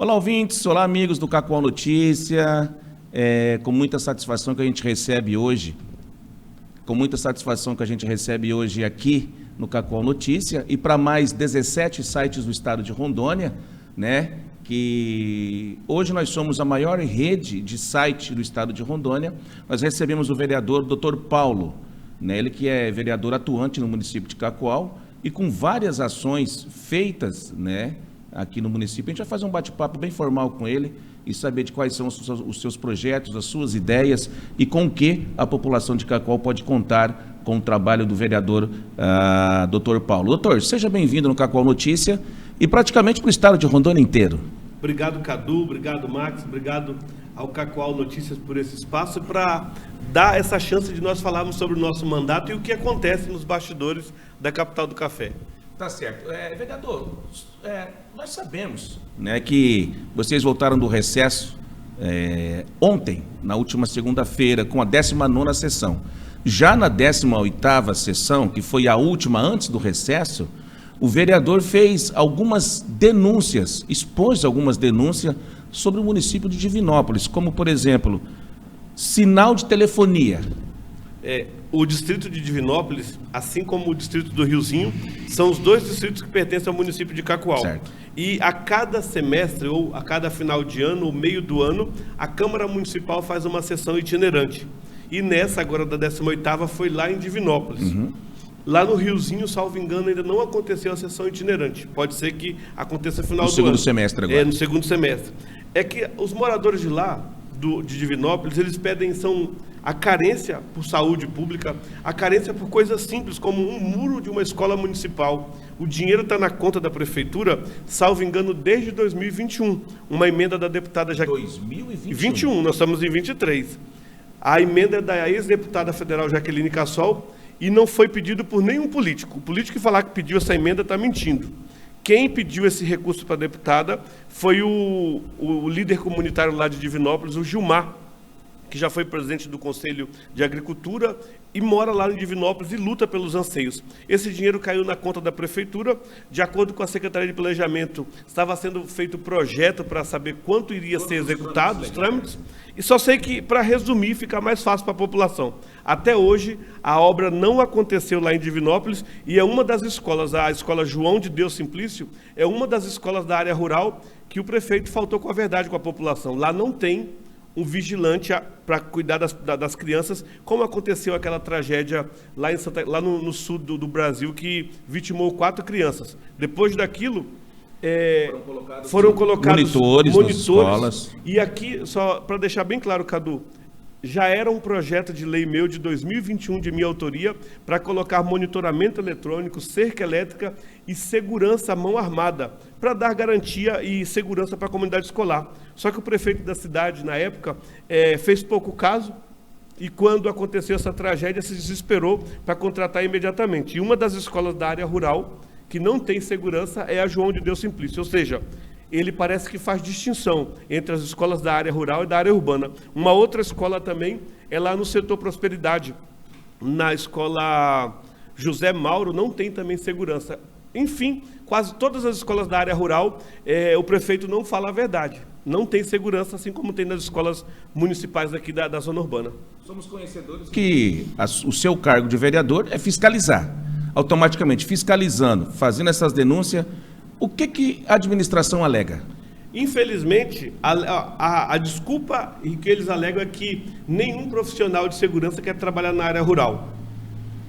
Olá, ouvintes, olá, amigos do Cacoal Notícia. Com muita satisfação que a gente recebe hoje, aqui no Cacoal Notícia e para mais 17 sites do estado de Rondônia, né? Que hoje nós somos a maior rede de site do estado de Rondônia. Nós recebemos o vereador Dr. Paulo, né? Ele que é vereador atuante no município de Cacoal e com várias ações feitas, né? Aqui no município. A gente vai fazer um bate-papo bem formal com ele e saber de quais são os seus projetos, as suas ideias e com o que a população de Cacoal pode contar com o trabalho do vereador Dr. Paulo. Doutor, seja bem-vindo no Cacoal Notícia e praticamente para o estado de Rondônia inteiro. Obrigado, Cadu, obrigado, Max, obrigado ao Cacoal Notícias por esse espaço para dar essa chance de nós falarmos sobre o nosso mandato e o que acontece nos bastidores da capital do café. Tá certo. Vereador, nós sabemos, né, que vocês voltaram do recesso ontem, na última segunda-feira, com a 19ª sessão. Já na 18ª sessão, que foi a última antes do recesso, o vereador fez algumas denúncias, expôs algumas denúncias sobre o município de Divinópolis, como, por exemplo, sinal de telefonia. O distrito de Divinópolis, assim como o distrito do Riozinho, são os dois distritos que pertencem ao município de Cacoal. Certo. E a cada semestre, ou a cada final de ano, ou meio do ano, a Câmara Municipal faz uma sessão itinerante. E nessa, agora da 18ª, foi lá em Divinópolis. Uhum. Lá no Riozinho, salvo engano, ainda não aconteceu a sessão itinerante. Pode ser que aconteça no final do ano. No segundo semestre agora. No segundo semestre. É que os moradores de lá, de Divinópolis, eles pedem a carência por saúde pública, a carência por coisas simples, como um muro de uma escola municipal. O dinheiro está na conta da prefeitura, salvo engano, desde 2021. Uma emenda da deputada Jaqueline... 2021, nós estamos em 23. A emenda é da ex-deputada federal Jaqueline Cassol e não foi pedido por nenhum político. O político que falar que pediu essa emenda está mentindo. Quem pediu esse recurso para a deputada foi o líder comunitário lá de Divinópolis, o Gilmar, que já foi presidente do Conselho de Agricultura e mora lá em Divinópolis e luta pelos anseios. Esse dinheiro caiu na conta da prefeitura, de acordo com a Secretaria de Planejamento, estava sendo feito projeto para saber quanto iria ser executado, os trâmites, e só sei que, para resumir, fica mais fácil para a população. Até hoje, a obra não aconteceu lá em Divinópolis e é uma das escolas, a Escola João de Deus Simplício, é uma das escolas da área rural que o prefeito faltou com a verdade com a população. Lá não tem um vigilante para cuidar das crianças, como aconteceu aquela tragédia lá no sul do Brasil, que vitimou 4 crianças. Depois daquilo, foram colocados monitores. E aqui, só para deixar bem claro, Cadu, já era um projeto de lei meu de 2021, de minha autoria, para colocar monitoramento eletrônico, cerca elétrica e segurança à mão armada, para dar garantia e segurança para a comunidade escolar. Só que o prefeito da cidade, na época, fez pouco caso e, quando aconteceu essa tragédia, se desesperou para contratar imediatamente. E uma das escolas da área rural que não tem segurança é a João de Deus Simplício, ou seja, ele parece que faz distinção entre as escolas da área rural e da área urbana. Uma outra escola também é lá no setor Prosperidade. Na escola José Mauro não tem também segurança. Enfim, quase todas as escolas da área rural, o prefeito não fala a verdade. Não tem segurança, assim como tem nas escolas municipais aqui da zona urbana. Somos conhecedores que o seu cargo de vereador é fiscalizar. Automaticamente, fiscalizando, fazendo essas denúncias, o que a administração alega? Infelizmente, a desculpa que eles alegam é que nenhum profissional de segurança quer trabalhar na área rural.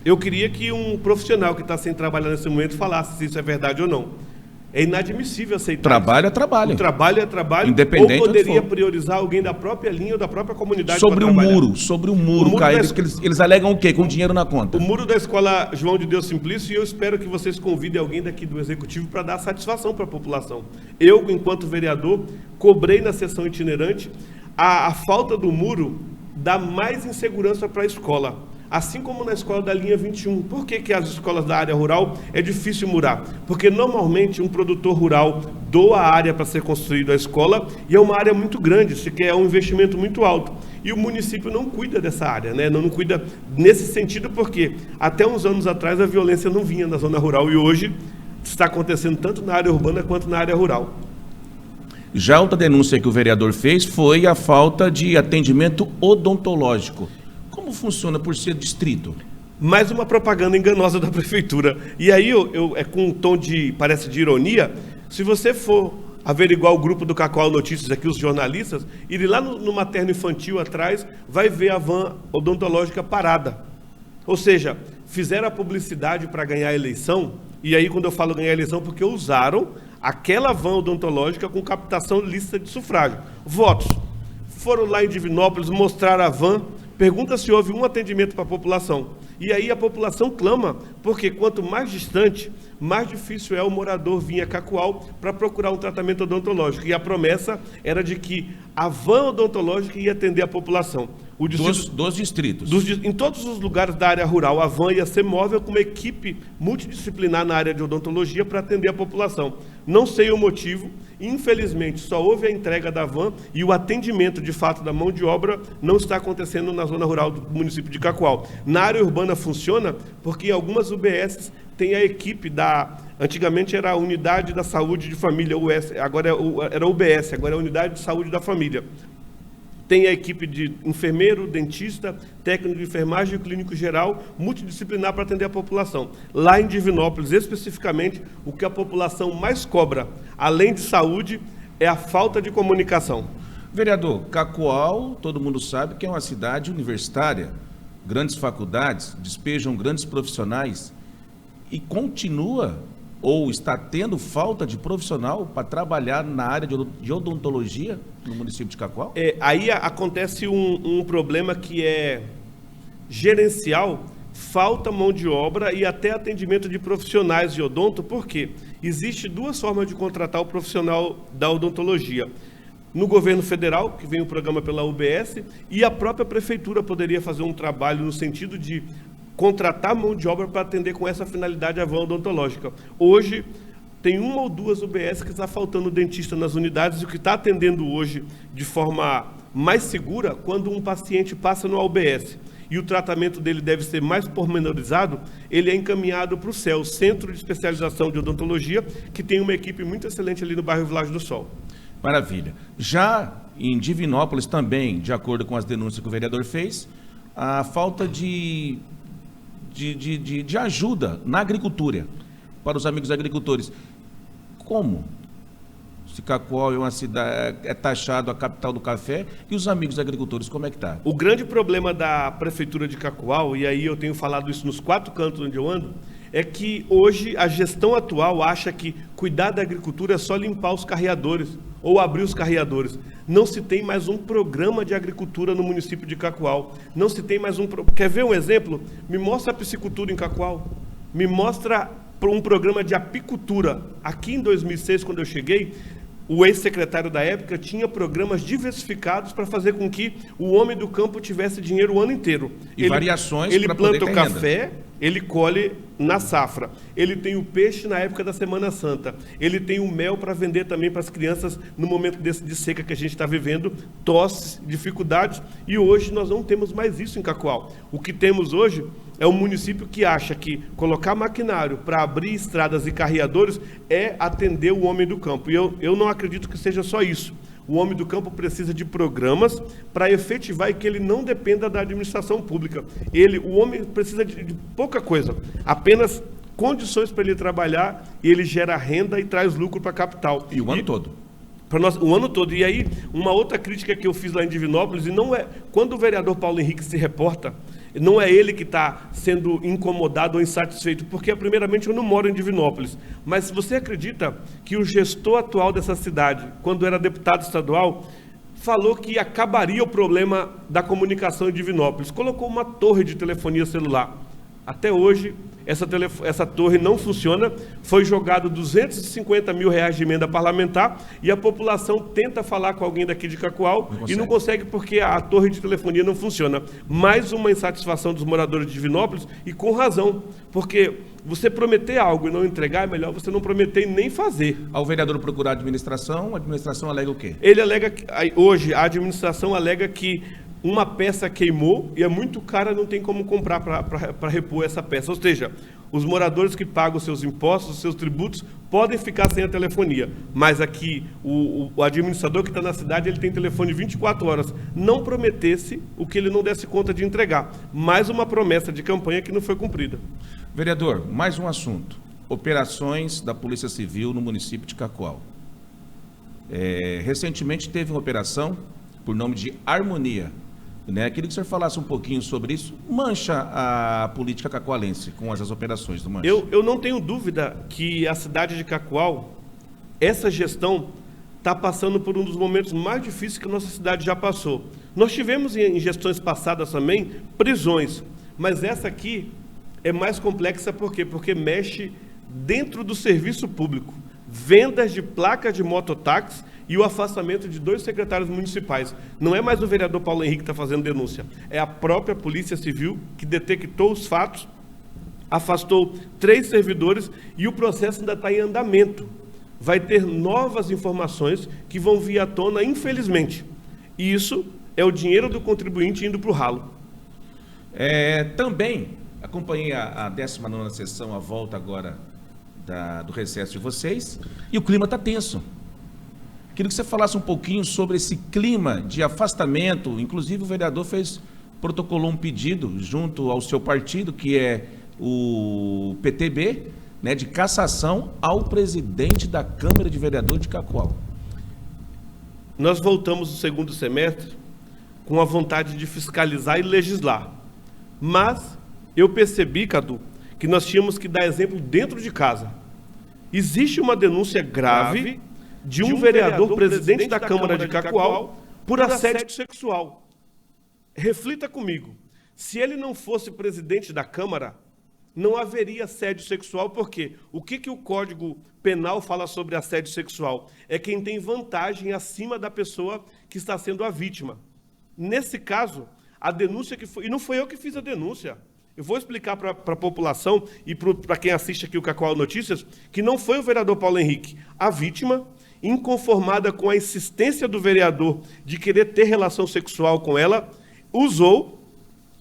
Eu queria que um profissional que está sem trabalhar nesse momento falasse se isso é verdade ou não. É inadmissível aceitar trabalho isso. É trabalho. O trabalho é trabalho. Independente. Ou poderia priorizar alguém da própria linha ou da própria comunidade. Sobre o muro caído, que eles alegam o quê? Com dinheiro na conta. O muro da escola João de Deus Simplício, e eu espero que vocês convidem alguém daqui do Executivo para dar satisfação para a população. Eu, enquanto vereador, cobrei na sessão itinerante. A falta do muro dá mais insegurança para a escola. Assim como na escola da linha 21. Por que as escolas da área rural é difícil murar? Porque normalmente um produtor rural doa a área para ser construída a escola e é uma área muito grande, isso que é um investimento muito alto. E o município não cuida dessa área, né? Não cuida nesse sentido porque até uns anos atrás a violência não vinha na zona rural e hoje está acontecendo tanto na área urbana quanto na área rural. Já outra denúncia que o vereador fez foi a falta de atendimento odontológico. Como funciona por ser distrito? Mais uma propaganda enganosa da prefeitura. E aí, é com um tom parece de ironia, se você for averiguar o grupo do Cacoal Notícias aqui, os jornalistas, ir lá no materno infantil atrás, vai ver a van odontológica parada. Ou seja, fizeram a publicidade para ganhar a eleição, e aí quando eu falo ganhar a eleição, porque usaram aquela van odontológica com captação lícita de sufrágio. Votos. Foram lá em Divinópolis, mostraram a van, pergunta se houve um atendimento para a população. E aí a população clama, porque quanto mais distante, mais difícil é o morador vir a Cacoal para procurar um tratamento odontológico. E a promessa era de que a van odontológica ia atender a população. Dos distritos. Em todos os lugares da área rural, a van ia ser móvel com uma equipe multidisciplinar na área de odontologia para atender a população. Não sei o motivo, infelizmente só houve a entrega da van e o atendimento de fato da mão de obra não está acontecendo na zona rural do município de Cacoal. Na área urbana funciona porque em algumas UBSs tem a equipe antigamente era a Unidade da Saúde de Família, agora era a UBS, agora é a Unidade de Saúde da Família. Tem a equipe de enfermeiro, dentista, técnico de enfermagem e clínico geral, multidisciplinar para atender a população. Lá em Divinópolis, especificamente, o que a população mais cobra, além de saúde, é a falta de comunicação. Vereador, Cacoal, todo mundo sabe que é uma cidade universitária, grandes faculdades, despejam grandes profissionais e continua ou está tendo falta de profissional para trabalhar na área de odontologia no município de Cacoal? Aí acontece um problema que é gerencial, falta mão de obra e até atendimento de profissionais de odonto, porque existe duas formas de contratar o profissional da odontologia. No governo federal, que vem o programa pela UBS, e a própria prefeitura poderia fazer um trabalho no sentido de contratar mão de obra para atender com essa finalidade a van odontológica. Hoje, tem uma ou duas UBS que está faltando dentista nas unidades, e o que está atendendo hoje de forma mais segura, quando um paciente passa no UBS e o tratamento dele deve ser mais pormenorizado, ele é encaminhado para o CEL, Centro de Especialização de Odontologia, que tem uma equipe muito excelente ali no bairro Vilagem do Sol. Maravilha. Já em Divinópolis também, de acordo com as denúncias que o vereador fez, a falta de ajuda na agricultura, para os amigos agricultores. Como? Se Cacoal é uma cidade, é taxado a capital do café, e os amigos agricultores, como é que está? O grande problema da prefeitura de Cacoal, e aí eu tenho falado isso nos 4 cantos onde eu ando, é que hoje a gestão atual acha que cuidar da agricultura é só limpar os carreadores ou abrir os carreadores. Não se tem mais um programa de agricultura no município de Cacoal. Não se tem mais Quer ver um exemplo? Me mostra a piscicultura em Cacoal. Me mostra um programa de apicultura. Aqui em 2006, quando eu cheguei, o ex-secretário da época tinha programas diversificados para fazer com que o homem do campo tivesse dinheiro o ano inteiro. E variações para poder ter renda. Ele planta o café, ele colhe na safra. Ele tem o peixe na época da Semana Santa. Ele tem o mel para vender também para as crianças no momento desse de seca que a gente está vivendo, tosses, dificuldades. E hoje nós não temos mais isso em Cacoal. O que temos hoje é um município que acha que colocar maquinário para abrir estradas e carreadores é atender o homem do campo. E eu não acredito que seja só isso. O homem do campo precisa de programas para efetivar e que ele não dependa da administração pública. O homem precisa de pouca coisa, apenas condições para ele trabalhar, e ele gera renda e traz lucro para a capital. E o ano todo. Para nós, o ano todo. E aí, uma outra crítica que eu fiz lá em Divinópolis, e não é... Quando o vereador Paulo Henrique se reporta, não é ele que está sendo incomodado ou insatisfeito, porque, primeiramente, eu não moro em Divinópolis. Mas se você acredita que o gestor atual dessa cidade, quando era deputado estadual, falou que acabaria o problema da comunicação em Divinópolis, colocou uma torre de telefonia celular. Até hoje, essa torre não funciona, foi jogado R$250 mil de emenda parlamentar, e a população tenta falar com alguém daqui de Cacoal e não consegue porque a torre de telefonia não funciona. Mais uma insatisfação dos moradores de Divinópolis, e com razão, porque você prometer algo e não entregar, é melhor você não prometer e nem fazer. Ao vereador procurar a administração alega o quê? Ele alega, hoje a administração alega que uma peça queimou e é muito cara, não tem como comprar para repor essa peça. Ou seja, Os moradores que pagam seus impostos, seus tributos, podem ficar sem a telefonia. Mas aqui, o administrador que está na cidade, ele tem telefone 24 horas. Não prometesse o que ele não desse conta de entregar. Mais uma promessa de campanha que não foi cumprida. Vereador, mais um assunto. Operações da Polícia Civil no município de Cacoal. Recentemente teve uma operação por nome de Harmonia. Queria que o senhor falasse um pouquinho sobre isso. Mancha a política cacoalense com essas operações do Mancha? Eu não tenho dúvida que a cidade de Cacoal, essa gestão, está passando por um dos momentos mais difíceis que a nossa cidade já passou. Nós tivemos em gestões passadas também prisões, mas essa aqui é mais complexa por quê? Porque mexe dentro do serviço público. Vendas de placas de mototáxi e o afastamento de 2 secretários municipais. Não é mais o vereador Paulo Henrique que está fazendo denúncia, é a própria Polícia Civil que detectou os fatos, afastou 3 servidores e o processo ainda está em andamento. Vai ter novas informações que vão vir à tona, infelizmente. E isso é o dinheiro do contribuinte indo para o ralo. Também acompanhei a 19ª sessão, a volta agora do recesso de vocês, e o clima está tenso. Queria que você falasse um pouquinho sobre esse clima de afastamento. Inclusive o vereador protocolou um pedido junto ao seu partido, que é o PTB, de cassação ao presidente da Câmara de Vereadores de Cacoal. Nós voltamos no segundo semestre com a vontade de fiscalizar e legislar. Mas eu percebi, Cadu, que nós tínhamos que dar exemplo dentro de casa. Existe uma denúncia grave de um vereador presidente da Câmara de Cacoal por assédio sexual. Reflita comigo, se ele não fosse presidente da Câmara, não haveria assédio sexual, porque o que o Código Penal fala sobre assédio sexual? É quem tem vantagem acima da pessoa que está sendo a vítima. Nesse caso, a denúncia que foi... E não foi eu que fiz a denúncia. Eu vou explicar para a população e para quem assiste aqui o Cacoal Notícias que não foi o vereador Paulo Henrique. A vítima, inconformada com a insistência do vereador de querer ter relação sexual com ela, usou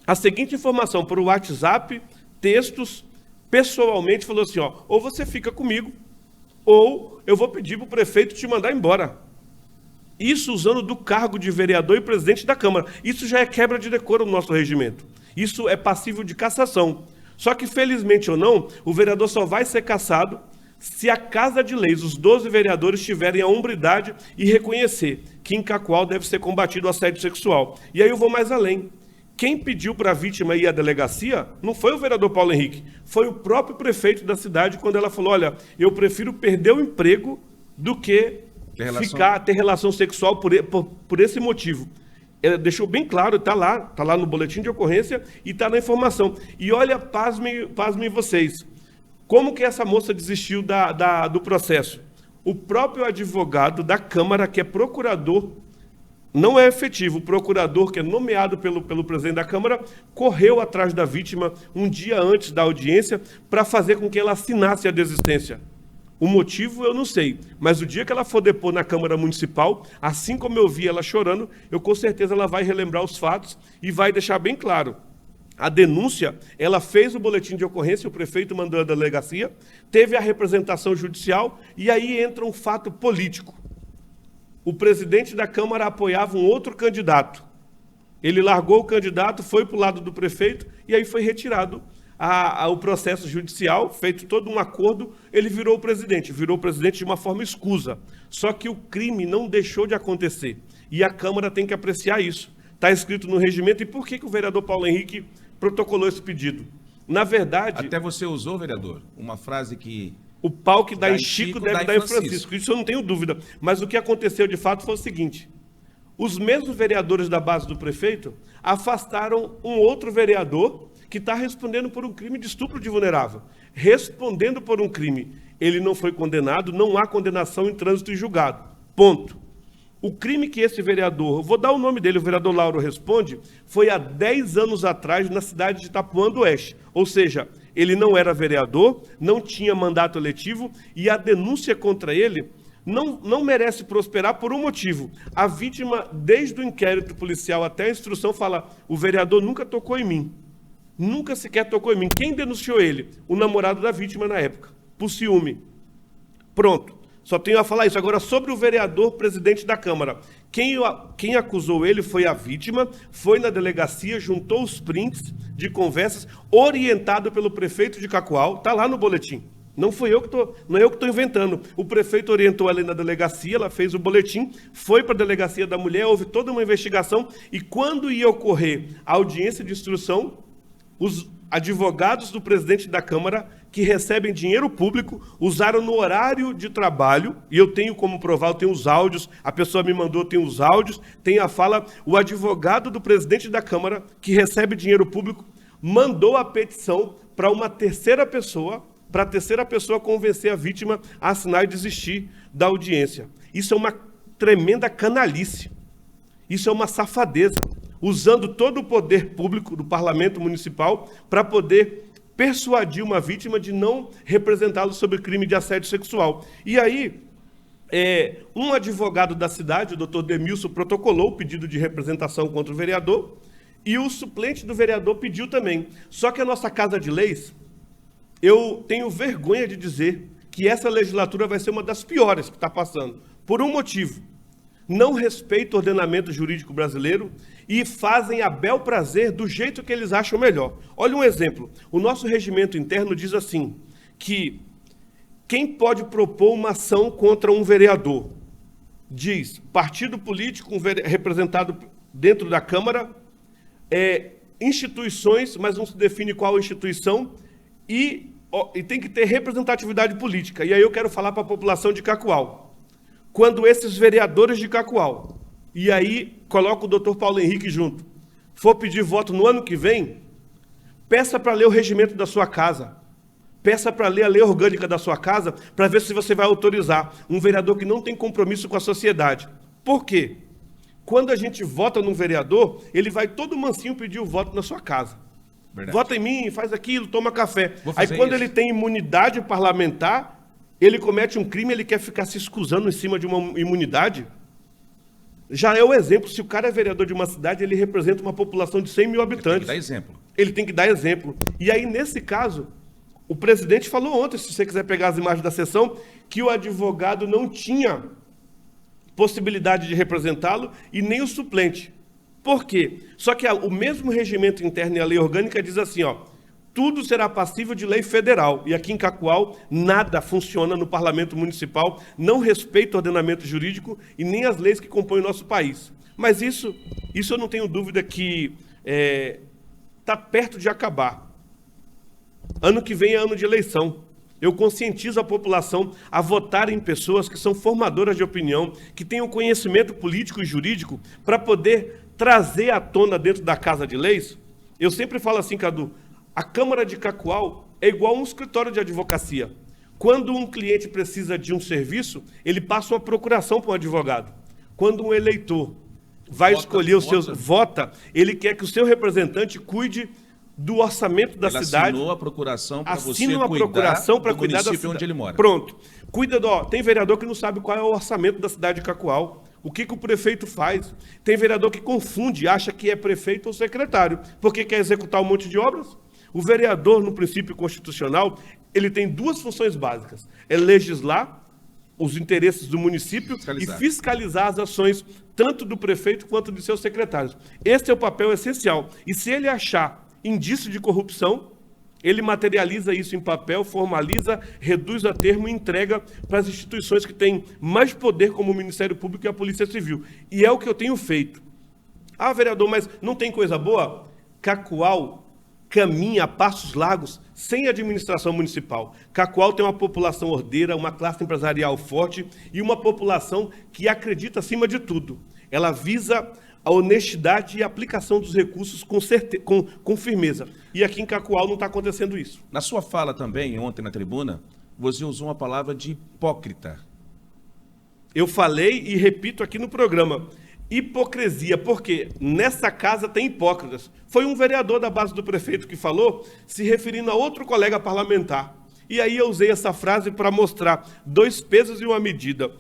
a seguinte informação por WhatsApp, textos, pessoalmente, falou assim, ou você fica comigo, ou eu vou pedir para o prefeito te mandar embora. Isso usando do cargo de vereador e presidente da Câmara. Isso já é quebra de decoro no nosso regimento. Isso é passível de cassação. Só que, felizmente ou não, o vereador só vai ser cassado se a Casa de Leis, os 12 vereadores, tiverem a hombridade e reconhecer que em Cacoal deve ser combatido o assédio sexual. E aí eu vou mais além. Quem pediu para a vítima ir à delegacia não foi o vereador Paulo Henrique, foi o próprio prefeito da cidade, quando ela falou, olha, eu prefiro perder o emprego do que ter relação sexual por esse motivo. Ela deixou bem claro, está lá no boletim de ocorrência e está na informação. E olha, pasmem vocês, como que essa moça desistiu do processo? O próprio advogado da Câmara, que é procurador, não é efetivo, o procurador que é nomeado pelo presidente da Câmara, correu atrás da vítima um dia antes da audiência para fazer com que ela assinasse a desistência. O motivo eu não sei, mas o dia que ela for depor na Câmara Municipal, assim como eu vi ela chorando, com certeza ela vai relembrar os fatos e vai deixar bem claro. A denúncia, ela fez o boletim de ocorrência, o prefeito mandou a delegacia, teve a representação judicial e aí entra um fato político. O presidente da Câmara apoiava um outro candidato. Ele largou o candidato, foi para o lado do prefeito e aí foi retirado o processo judicial, feito todo um acordo, ele virou o presidente de uma forma escusa. Só que o crime não deixou de acontecer. E a Câmara tem que apreciar isso. Está escrito no regimento. E por que o vereador Paulo Henrique protocolou esse pedido? Na verdade... Até você usou, vereador, uma frase que... O pau que dá em Chico deve dar em Francisco. Isso eu não tenho dúvida. Mas o que aconteceu de fato foi o seguinte. Os mesmos vereadores da base do prefeito afastaram um outro vereador que está respondendo por um crime de estupro de vulnerável. Respondendo por um crime. Ele não foi condenado, não há condenação em trânsito e julgado. Ponto. O crime que esse vereador, vou dar o nome dele, o vereador Lauro responde, foi há 10 anos atrás na cidade de Itapuã do Oeste. Ou seja, ele não era vereador, não tinha mandato eletivo e a denúncia contra ele não merece prosperar por um motivo. A vítima, desde o inquérito policial até a instrução, fala, o vereador nunca tocou em mim. nunca sequer tocou em mim. Quem denunciou ele? O namorado da vítima na época, por ciúme. Pronto, só tenho a falar isso. Agora, sobre o vereador presidente da Câmara. Quem acusou ele foi a vítima, foi na delegacia, juntou os prints de conversas, orientado pelo prefeito de Cacoal, está lá no boletim. Não é eu que estou inventando. O prefeito orientou ela na delegacia, ela fez o boletim, foi para a delegacia da mulher, houve toda uma investigação, e quando ia ocorrer a audiência de instrução, os advogados do presidente da Câmara, que recebem dinheiro público, usaram no horário de trabalho, e eu tenho como provar, eu tenho os áudios, a pessoa me mandou, tem os áudios, tem a fala, o advogado do presidente da Câmara, que recebe dinheiro público, mandou a petição para uma terceira pessoa, para a terceira pessoa convencer a vítima a assinar e desistir da audiência. Isso é uma tremenda canalice. Isso é uma safadeza, usando todo o poder público do parlamento municipal para poder persuadir uma vítima de não representá-lo sobre crime de assédio sexual. E aí, um advogado da cidade, o doutor Demilson, protocolou o pedido de representação contra o vereador, e o suplente do vereador pediu também. Só que a nossa Casa de Leis, eu tenho vergonha de dizer que essa legislatura vai ser uma das piores que está passando, por um motivo. Não respeita o ordenamento jurídico brasileiro e fazem a bel prazer do jeito que eles acham melhor. Olha um exemplo. O nosso regimento interno diz assim, que quem pode propor uma ação contra um vereador? Diz, partido político representado dentro da Câmara, instituições, mas não se define qual instituição, e tem que ter representatividade política. E aí eu quero falar para a população de Cacoal. Quando esses vereadores de Cacoal, e aí coloca o doutor Paulo Henrique junto, for pedir voto no ano que vem, peça para ler o regimento da sua casa, peça para ler a lei orgânica da sua casa, para ver se você vai autorizar um vereador que não tem compromisso com a sociedade. Por quê? Quando a gente vota num vereador, ele vai todo mansinho pedir o voto na sua casa. Verdade. Vota em mim, faz aquilo, toma café. Aí quando ele tem imunidade parlamentar, ele comete um crime, ele quer ficar se escusando em cima de uma imunidade. Já é o exemplo, se o cara é vereador de uma cidade, ele representa uma população de 100 mil habitantes. Ele tem que dar exemplo. Ele tem que dar exemplo. E aí, nesse caso, o presidente falou ontem, se você quiser pegar as imagens da sessão, que o advogado não tinha possibilidade de representá-lo e nem o suplente. Por quê? Só que o mesmo regimento interno e a lei orgânica diz assim, tudo será passível de lei federal. E aqui em Cacoal, nada funciona no parlamento municipal, não respeita o ordenamento jurídico e nem as leis que compõem o nosso país. Mas isso eu não tenho dúvida que está perto de acabar. Ano que vem é ano de eleição. Eu conscientizo a população a votar em pessoas que são formadoras de opinião, que tenham conhecimento político e jurídico para poder trazer à tona dentro da Casa de Leis. Eu sempre falo assim, Cadu, a Câmara de Cacoal é igual a um escritório de advocacia. Quando um cliente precisa de um serviço, ele passa uma procuração para um advogado. Quando um eleitor vai escolher os seus... Vota, ele quer que o seu representante cuide do orçamento da cidade. Assinou a procuração para você cuidar do município onde ele mora. Pronto. Tem vereador que não sabe qual é o orçamento da cidade de Cacoal. O que o prefeito faz? Tem vereador que confunde, acha que é prefeito ou secretário, porque quer executar um monte de obras. O vereador, no princípio constitucional, ele tem duas funções básicas. É legislar os interesses do município e fiscalizar as ações tanto do prefeito quanto de seus secretários. Esse é o papel essencial. E se ele achar indício de corrupção, ele materializa isso em papel, formaliza, reduz a termo e entrega para as instituições que têm mais poder, como o Ministério Público e a Polícia Civil. E é o que eu tenho feito. Ah, vereador, mas não tem coisa boa? Cacoal caminha a passos largos sem administração municipal. Cacoal tem uma população ordeira, uma classe empresarial forte e uma população que acredita acima de tudo. Ela visa a honestidade e a aplicação dos recursos com firmeza. E aqui em Cacoal não está acontecendo isso. Na sua fala também, ontem na tribuna, você usou uma palavra de hipócrita. Eu falei e repito aqui no programa. Hipocrisia, porque nessa casa tem hipócritas. Foi um vereador da base do prefeito que falou, se referindo a outro colega parlamentar. E aí eu usei essa frase para mostrar 2 pesos e uma medida.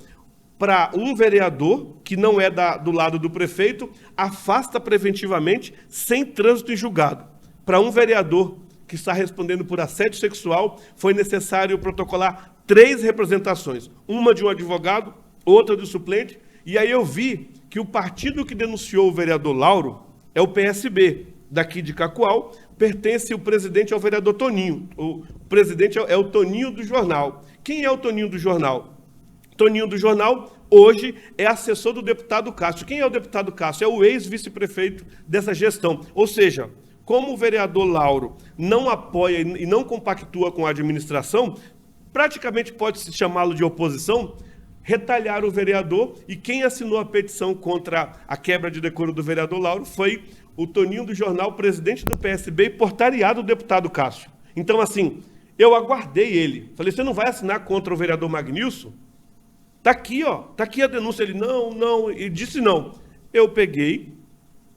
Para um vereador, que não é do lado do prefeito, afasta preventivamente sem trânsito em julgado. para um vereador que está respondendo por assédio sexual, foi necessário protocolar 3 representações. Uma de um advogado, outra do suplente. E aí eu vi que o partido que denunciou o vereador Lauro é o PSB, daqui de Cacoal. Pertence o presidente ao vereador Toninho. O presidente é o Toninho do Jornal. Quem é o Toninho do Jornal? Toninho do Jornal, hoje, é assessor do deputado Cássio. Quem é o deputado Cássio? É o ex-vice-prefeito dessa gestão. Ou seja, como o vereador Lauro não apoia e não compactua com a administração, praticamente pode-se chamá-lo de oposição, retalhar o vereador, e quem assinou a petição contra a quebra de decoro do vereador Lauro foi o Toninho do Jornal, presidente do PSB e portariado do deputado Cássio. Então, assim, eu aguardei ele. Falei, você não vai assinar contra o vereador Magnilson? Está aqui, ó, está aqui a denúncia. Ele, não, e disse não. Eu peguei,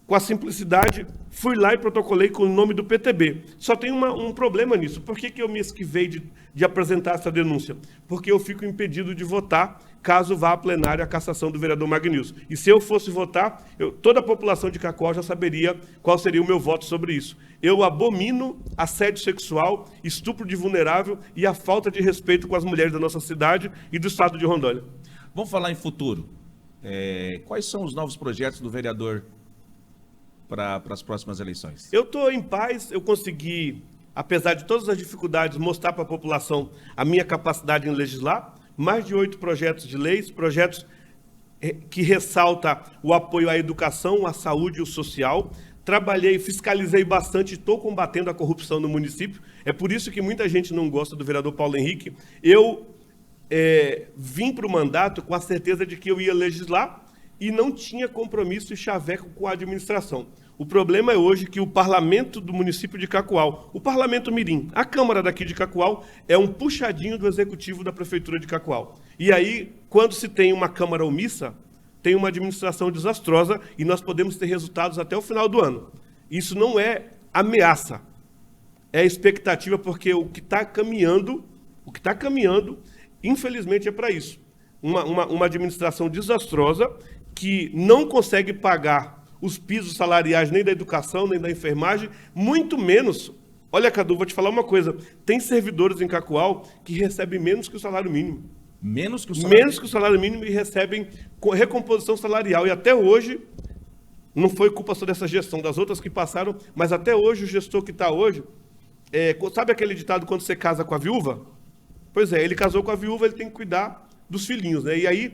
com a simplicidade, fui lá e protocolei com o nome do PTB. Só tem um problema nisso. Por que eu me esquivei de apresentar essa denúncia? Porque eu fico impedido de votar caso vá à plenária a cassação do vereador Magnilson. E se eu fosse votar, toda a população de Cacoal já saberia qual seria o meu voto sobre isso. Eu abomino assédio sexual, estupro de vulnerável e a falta de respeito com as mulheres da nossa cidade e do estado de Rondônia. Vamos falar em futuro. Quais são os novos projetos do vereador para as próximas eleições? Eu estou em paz, eu consegui, apesar de todas as dificuldades, mostrar para a população a minha capacidade em legislar. Mais de 8 projetos de leis, projetos que ressaltam o apoio à educação, à saúde e ao social. Trabalhei, fiscalizei bastante, estou combatendo a corrupção no município. É por isso que muita gente não gosta do vereador Paulo Henrique. Eu vim para o mandato com a certeza de que eu ia legislar e não tinha compromisso e chaveco com a administração. O problema é hoje que o parlamento do município de Cacoal, o parlamento mirim, a Câmara daqui de Cacoal, é um puxadinho do executivo da prefeitura de Cacoal. E aí, quando se tem uma Câmara omissa, tem uma administração desastrosa e nós podemos ter resultados até o final do ano. Isso não é ameaça, é expectativa, porque o que está caminhando, infelizmente é para isso. Uma administração desastrosa que não consegue pagar os pisos salariais nem da educação, nem da enfermagem, muito menos. Olha, Cadu, vou te falar uma coisa. Tem servidores em Cacoal que recebem menos que o salário mínimo. Menos que o salário mínimo? Menos que o salário mínimo, e recebem recomposição salarial. E até hoje, não foi culpa só dessa gestão, das outras que passaram, mas até hoje o gestor que está hoje, sabe aquele ditado quando você casa com a viúva? Pois é, ele casou com a viúva, ele tem que cuidar dos filhinhos, né? E aí,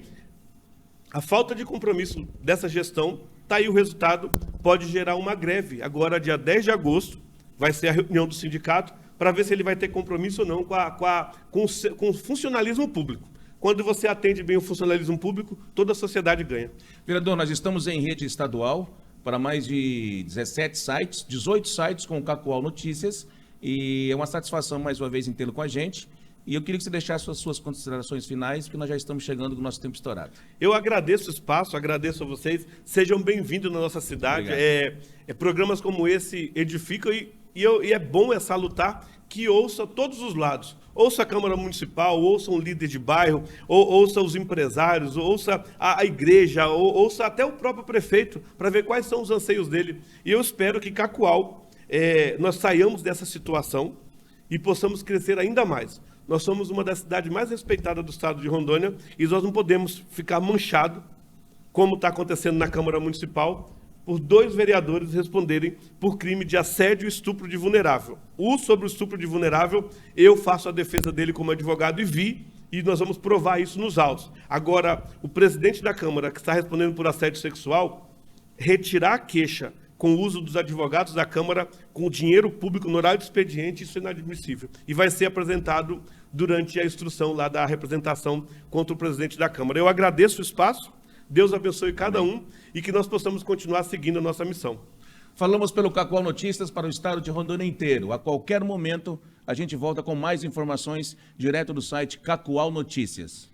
a falta de compromisso dessa gestão, está aí o resultado, pode gerar uma greve. Agora, dia 10 de agosto, vai ser a reunião do sindicato para ver se ele vai ter compromisso ou não com o funcionalismo público. Quando você atende bem o funcionalismo público, toda a sociedade ganha. Vereador, nós estamos em rede estadual para mais de 17 sites, 18 sites com o Cacoal Notícias, e é uma satisfação mais uma vez em tê-lo com a gente. E eu queria que você deixasse as suas considerações finais, porque nós já estamos chegando com o nosso tempo estourado. Eu agradeço o espaço, agradeço a vocês. Sejam bem-vindos na nossa cidade. Programas como esse edificam e é bom, é salutar que ouça todos os lados. Ouça a Câmara Municipal, ouça um líder de bairro, ouça os empresários, ouça a igreja, ouça até o próprio prefeito, para ver quais são os anseios dele. E eu espero que Cacoal, nós saiamos dessa situação e possamos crescer ainda mais. Nós somos uma das cidades mais respeitadas do estado de Rondônia e nós não podemos ficar manchados, como está acontecendo na Câmara Municipal, por 2 vereadores responderem por crime de assédio e estupro de vulnerável. Sobre o estupro de vulnerável, eu faço a defesa dele como advogado e nós vamos provar isso nos autos. Agora, o presidente da Câmara, que está respondendo por assédio sexual, retirar a queixa com o uso dos advogados da Câmara, com o dinheiro público no horário de expediente, isso é inadmissível. E vai ser apresentado durante a instrução lá da representação contra o presidente da Câmara. Eu agradeço o espaço, Deus abençoe cada um e que nós possamos continuar seguindo a nossa missão. Falamos pelo Cacoal Notícias para o estado de Rondônia inteiro. A qualquer momento, a gente volta com mais informações direto do site Cacoal Notícias.